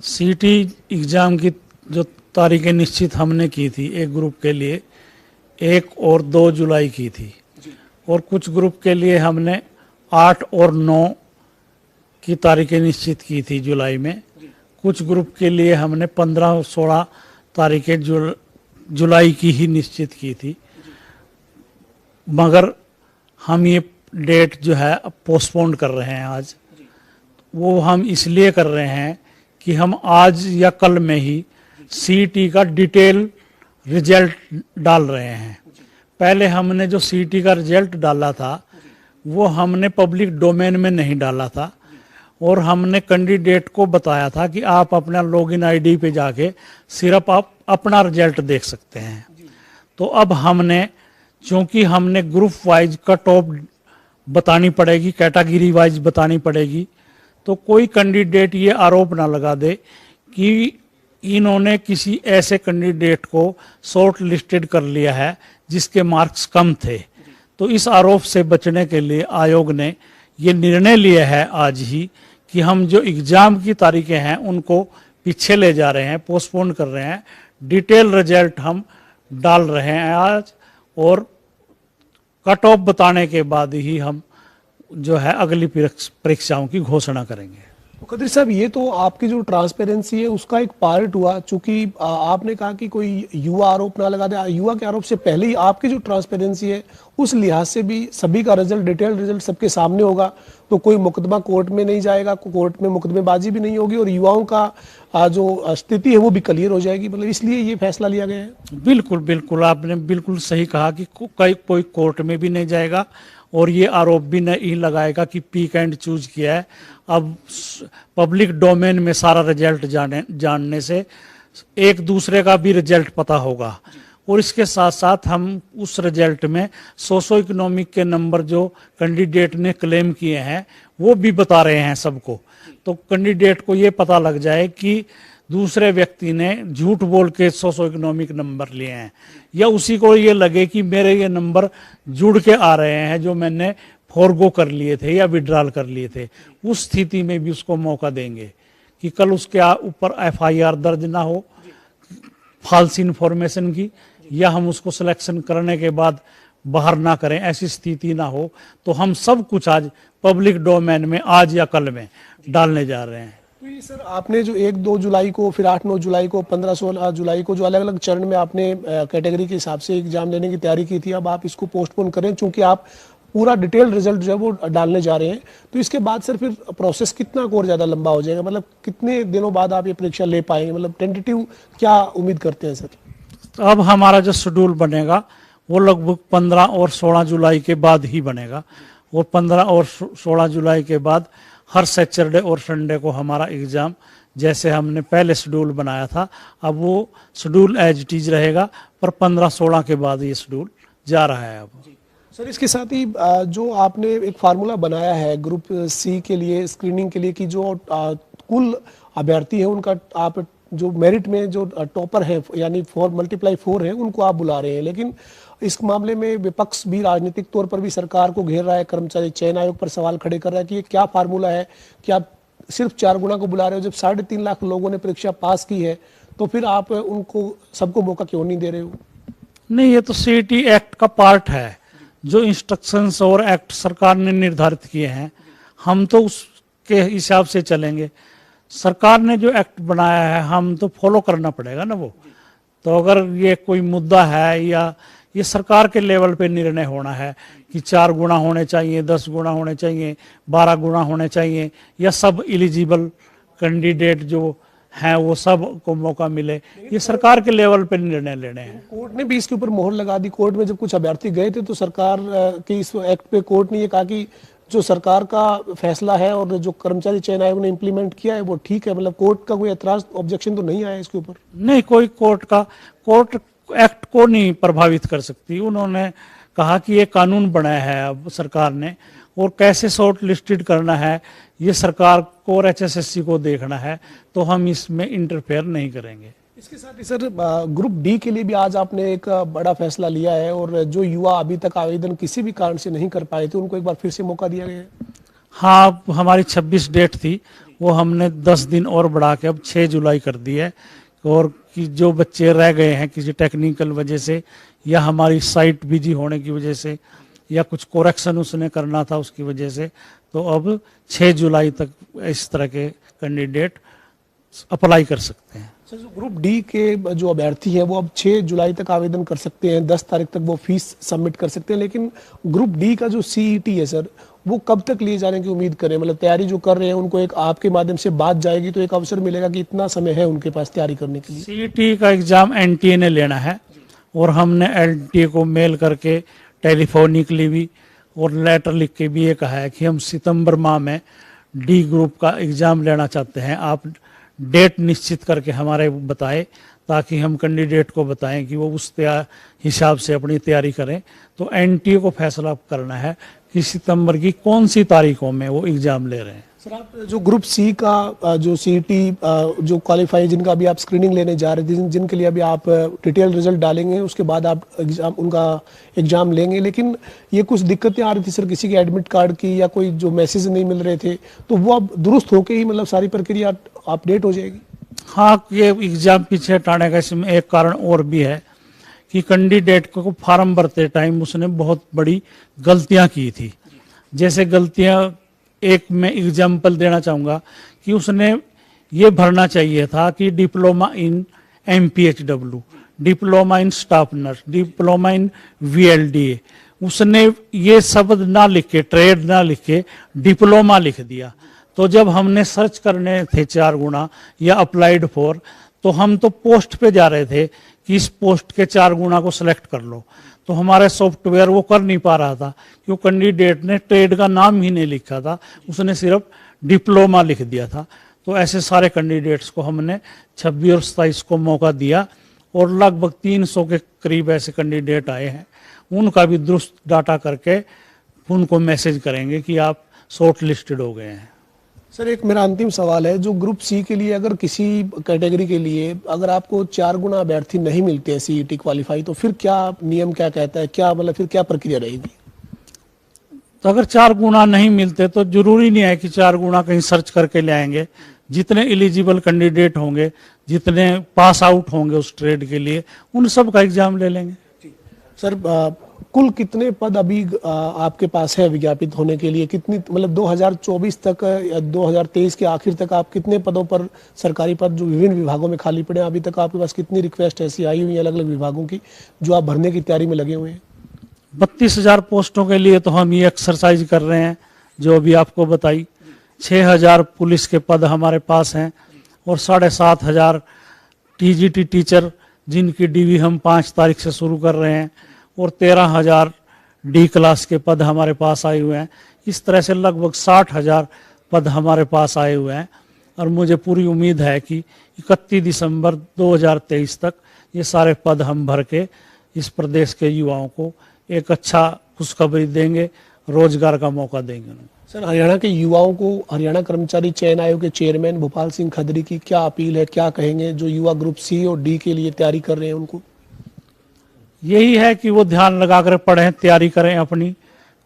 सीटी एग्ज़ाम की जो तारीखें निश्चित हमने की थी एक ग्रुप के लिए 1 और 2 जुलाई की थी और कुछ ग्रुप के लिए हमने 8 और 9 की तारीखें निश्चित की थी जुलाई में। कुछ ग्रुप के लिए हमने 15 और 16 तारीखें जुलाई की ही निश्चित की थी, मगर हम ये डेट जो है अब पोस्टपोन कर रहे हैं आज। वो हम इसलिए कर रहे हैं कि हम आज या कल में ही सीईटी का डिटेल रिजल्ट डाल रहे हैं। पहले हमने जो सीईटी का रिजल्ट डाला था वो हमने पब्लिक डोमेन में नहीं डाला था और हमने कैंडिडेट को बताया था कि आप अपना लॉगिन आईडी पे जाके सिर्फ आप अपना रिजल्ट देख सकते हैं। तो अब हमने, चूंकि हमने ग्रुप वाइज कट ऑफ बतानी पड़ेगी, कैटेगरी वाइज बतानी पड़ेगी, तो कोई कैंडिडेट ये आरोप ना लगा दे कि इन्होंने किसी ऐसे कैंडिडेट को शॉर्ट लिस्टेड कर लिया है जिसके मार्क्स कम थे। तो इस आरोप से बचने के लिए आयोग ने ये निर्णय लिया है आज ही कि हम जो एग्ज़ाम की तारीखें हैं उनको पीछे ले जा रहे हैं, पोस्टपोन कर रहे हैं। डिटेल रिजल्ट हम डाल रहे हैं आज और कट ऑफ बताने के बाद ही हम जो है अगली परीक्षाओं की घोषणा करेंगे। तो कदरी साहब, ये तो आपकी जो ट्रांसपेरेंसी है उसका एक पार्ट हुआ, चूंकि आपने कहा कि कोई युवा आरोप ना लगा दे। युवा के आरोप से पहले ही आपकी जो ट्रांसपेरेंसी है उस लिहाज से भी सभी का रिजल्ट, डिटेल रिजल्ट सबके सामने होगा, तो कोई मुकदमा कोर्ट में नहीं जाएगा, कोर्ट में मुकदमेबाजी भी नहीं होगी और युवाओं का जो स्थिति है वो भी क्लियर हो जाएगी। मतलब इसलिए ये फैसला लिया गया है। बिल्कुल बिल्कुल, आपने बिल्कुल सही कहा कि कोई कोर्ट में भी नहीं जाएगा और ये आरोप भी नहीं लगाएगा कि पिक एंड चूज किया है। अब पब्लिक डोमेन में सारा रिजल्ट जानने से एक दूसरे का भी रिजल्ट पता होगा और इसके साथ साथ हम उस रिजल्ट में सोशो इकोनॉमिक के नंबर जो कैंडिडेट ने क्लेम किए हैं वो भी बता रहे हैं सबको। तो कैंडिडेट को ये पता लग जाए कि दूसरे व्यक्ति ने झूठ बोल के सोशो इकोनॉमिक नंबर लिए हैं, या उसी को ये लगे कि मेरे ये नंबर जुड़ के आ रहे हैं जो मैंने फॉरगो कर लिए थे या विड्रॉल कर लिए थे। उस स्थिति में भी उसको मौका देंगे कि कल उसके ऊपर एफआईआर दर्ज ना हो फाल्स इन्फॉर्मेशन की, या हम उसको सिलेक्शन करने के बाद बाहर ना करें, ऐसी स्थिति ना हो। तो हम सब कुछ आज पब्लिक डोमेन में आज या कल में डालने जा रहे हैं। तो ये सर, आपने जो 1-2 जुलाई को, फिर 8-9 जुलाई को, 15-16 जुलाई को जो अलग अलग चरण में आपने कैटेगरी के हिसाब से एग्जाम लेने की तैयारी की थी, अब आप इसको पोस्टपोन करें चूंकि आप पूरा डिटेल रिजल्ट जो है वो डालने जा रहे हैं। तो इसके बाद सर फिर प्रोसेस कितना और ज्यादा लंबा हो जाएगा? मतलब कितने दिनों बाद आप ये परीक्षा ले पाएंगे? मतलब टेंटेटिव क्या उम्मीद करते हैं सर? तो अब हमारा जो शेड्यूल बनेगा वो लगभग 15 और 16 जुलाई के बाद ही बनेगा और 15 और 16 जुलाई के बाद हर सैटरडे और संडे को हमारा एग्ज़ाम, जैसे हमने पहले शेड्यूल बनाया था, अब वो शेड्यूल एज इट इज रहेगा, पर 15-16 के बाद ये शेड्यूल जा रहा है। अब सर इसके साथ ही जो आपने एक फार्मूला बनाया है ग्रुप सी के लिए, स्क्रीनिंग के लिए, कि जो कुल अभ्यर्थी है उनका आप जो मेरिट में जो टॉपर है यानी 4x4 है उनको आप बुला रहे हैं, लेकिन इस मामले में विपक्ष भी राजनीतिक तौर पर भी सरकार को घेर रहा है, कर्मचारी चयन आयोग पर सवाल खड़े कर रहा है कि ये क्या फार्मूला है कि आप सिर्फ 4 गुना को बुला रहे हो? जब 3.5 लाख लोगों ने परीक्षा पास की है तो फिर आप उनको सबको मौका क्यों नहीं दे रहे हो? नहीं, ये तो सीईटी एक्ट का पार्ट है, जो इंस्ट्रक्शंस और एक्ट सरकार ने निर्धारित किए हैं, हम तो उसके हिसाब से चलेंगे। सरकार ने जो एक्ट बनाया है हम तो फॉलो करना पड़ेगा ना वो। तो अगर ये कोई मुद्दा है या ये सरकार के लेवल पे निर्णय होना है कि 4 गुना होने चाहिए, 10 गुना होने चाहिए, 12 गुना होने चाहिए, या सब एलिजिबल कैंडिडेट जो हैं वो सब को मौका मिले, ये सरकार के लेवल पे निर्णय लेने हैं। कोर्ट ने भी इसके ऊपर मोहर लगा दी। कोर्ट में जब कुछ अभ्यर्थी गए थे तो सरकार के इस एक्ट पे कोर्ट ने ये कहा कि जो सरकार का फैसला है और जो कर्मचारी चयन आयोग ने इम्प्लीमेंट किया है वो ठीक है। मतलब कोर्ट का कोई एतराज, ऑब्जेक्शन तो नहीं आया इसके ऊपर? नहीं, कोई कोर्ट एक्ट को नहीं प्रभावित कर सकती। उन्होंने कहा कि ये कानून बनाया है अब सरकार ने और कैसे शॉर्ट लिस्टेड करना है ये सरकार को और एचएसएससी को देखना है, तो हम इसमें इंटरफेयर नहीं करेंगे। इसके साथ ही सर ग्रुप डी के लिए भी आज आपने एक बड़ा फैसला लिया है और जो युवा अभी तक आवेदन किसी भी कारण से नहीं कर पाए थे उनको एक बार फिर से मौका दिया गया है। हाँ, हमारी 26 डेट थी, वो हमने 10 दिन और बढ़ा के अब 6 जुलाई कर दी है। और कि जो बच्चे रह गए हैं किसी टेक्निकल वजह से या हमारी साइट बिजी होने की वजह से या कुछ कोरेक्शन उसने करना था उसकी वजह से, तो अब 6 जुलाई तक इस तरह के कैंडिडेट अप्लाई कर सकते हैं। सर, जो ग्रुप डी के जो अभ्यर्थी हैं वो अब 6 जुलाई तक आवेदन कर सकते हैं, 10 तारीख तक वो फीस सबमिट कर सकते हैं, लेकिन ग्रुप डी का जो सीईटी है सर, वो कब तक लिए जाने की उम्मीद करें? मतलब तैयारी जो कर रहे हैं उनको एक आपके माध्यम से बात जाएगी तो एक अवसर मिलेगा कि इतना समय है उनके पास तैयारी करने के लिए। सीईटी का एग्जाम एनटीए ने लेना है और हमने एनटीए को मेल करके टेलीफोनिकली भी और लेटर लिख के भी ये कहा है कि हम सितंबर माह में डी ग्रुप का एग्जाम लेना चाहते हैं, आप डेट निश्चित करके हमारे बताएं ताकि हम कैंडिडेट को बताएं कि वो उस हिसाब से अपनी तैयारी करें। तो एनटीए को फैसला करना है कि सितंबर की कौन सी तारीखों में वो एग्जाम ले रहे हैं। सर, आप जो ग्रुप सी का जो सीईटी जो क्वालिफाई जिनका अभी आप स्क्रीनिंग लेने जा रहे थे, जिनके लिए अभी आप डिटेल रिजल्ट डालेंगे, उसके बाद आप उनका एग्जाम लेंगे, लेकिन ये कुछ दिक्कतें आ रही थी सर, किसी के एडमिट कार्ड की या कोई जो मैसेज नहीं मिल रहे थे, तो वो अब दुरुस्त होके ही मतलब सारी प्रक्रिया अपडेट हो जाएगी? हाँ, ये एग्जाम पीछे हटाने का इसमें एक कारण और भी है कि कैंडिडेट को फॉर्म भरते टाइम उसने बहुत बड़ी गलतियां की थी। जैसे गलतियां, एक मैं एग्जाम्पल देना चाहूँगा कि उसने ये भरना चाहिए था कि diploma in MPHW, diploma in staff nurse, diploma in VLDA, उसने ये शब्द ना लिख के, ट्रेड ना लिख के डिप्लोमा लिख दिया। तो जब हमने सर्च करने थे 4 गुना या अप्लाइड फॉर, तो हम तो पोस्ट पे जा रहे थे कि इस पोस्ट के 4 गुना को सिलेक्ट कर लो, तो हमारा सॉफ्टवेयर वो कर नहीं पा रहा था क्योंकि कैंडिडेट ने ट्रेड का नाम ही नहीं लिखा था, उसने सिर्फ डिप्लोमा लिख दिया था। तो ऐसे सारे कैंडिडेट्स को हमने 26 और 27 को मौका दिया और लगभग 300 के करीब ऐसे कैंडिडेट आए हैं। उनका भी दुरुस्त डाटा करके उनको मैसेज करेंगे कि आप शॉर्ट लिस्टेड हो गए हैं। सर, एक मेरा अंतिम सवाल है, जो ग्रुप सी के लिए अगर किसी कैटेगरी के लिए अगर आपको 4 गुना अभ्यर्थी नहीं मिलते हैं सीईटी क्वालिफाई, तो फिर क्या नियम क्या कहता है, क्या मतलब फिर क्या प्रक्रिया रहेगी? तो अगर 4 गुना नहीं मिलते तो जरूरी नहीं है कि 4 गुना कहीं सर्च करके ले आएंगे। जितने एलिजिबल कैंडिडेट होंगे, जितने पास आउट होंगे उस ट्रेड के लिए, उन सब का एग्जाम ले लेंगे। सर, कुल कितने पद अभी आपके पास है विज्ञापित होने के लिए? कितनी मतलब 2024 तक या 2023 के आखिर तक आप कितने पदों पर सरकारी पद जो विभिन्न विभागों में खाली पड़े हैं, अभी तक आपके पास कितनी रिक्वेस्ट ऐसी आई हुई है अलग अलग विभागों की जो आप भरने की तैयारी में लगे हुए हैं? 32,000 पोस्टों के लिए तो हम ये एक्सरसाइज कर रहे हैं जो अभी आपको बताई। 6,000 पुलिस के पद हमारे पास हैं और 7,500 TGT टीचर जिनकी DV हम 5 तारीख से शुरू कर रहे हैं और 13,000 D क्लास के पद हमारे पास आए हुए हैं। इस तरह से लगभग 60,000 पद हमारे पास आए हुए हैं और मुझे पूरी उम्मीद है कि 31 दिसंबर 2023 तक ये सारे पद हम भर के इस प्रदेश के युवाओं को एक अच्छा खुशखबरी देंगे, रोजगार का मौका देंगे। सर, हरियाणा के युवाओं को हरियाणा कर्मचारी चयन आयोग के चेयरमैन भोपाल सिंह खदरी की क्या अपील है, क्या कहेंगे जो युवा ग्रुप सी और डी के लिए तैयारी कर रहे हैं उनको? यही है कि वो ध्यान लगाकर पढ़ें, तैयारी करें अपनी।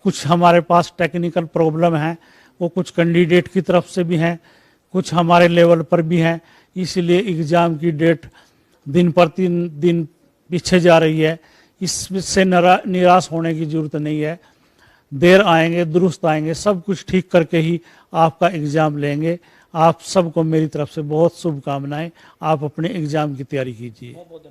कुछ हमारे पास टेक्निकल प्रॉब्लम है, वो कुछ कैंडिडेट की तरफ से भी हैं, कुछ हमारे लेवल पर भी हैं, इसलिए एग्ज़ाम की डेट दिन पर दिन पीछे जा रही है। इससे निराश होने की जरूरत नहीं है, देर आएंगे दुरुस्त आएंगे, सब कुछ ठीक करके ही आपका एग्ज़ाम लेंगे। आप सबको मेरी तरफ से बहुत शुभकामनाएं। आप अपने एग्ज़ाम की तैयारी कीजिए।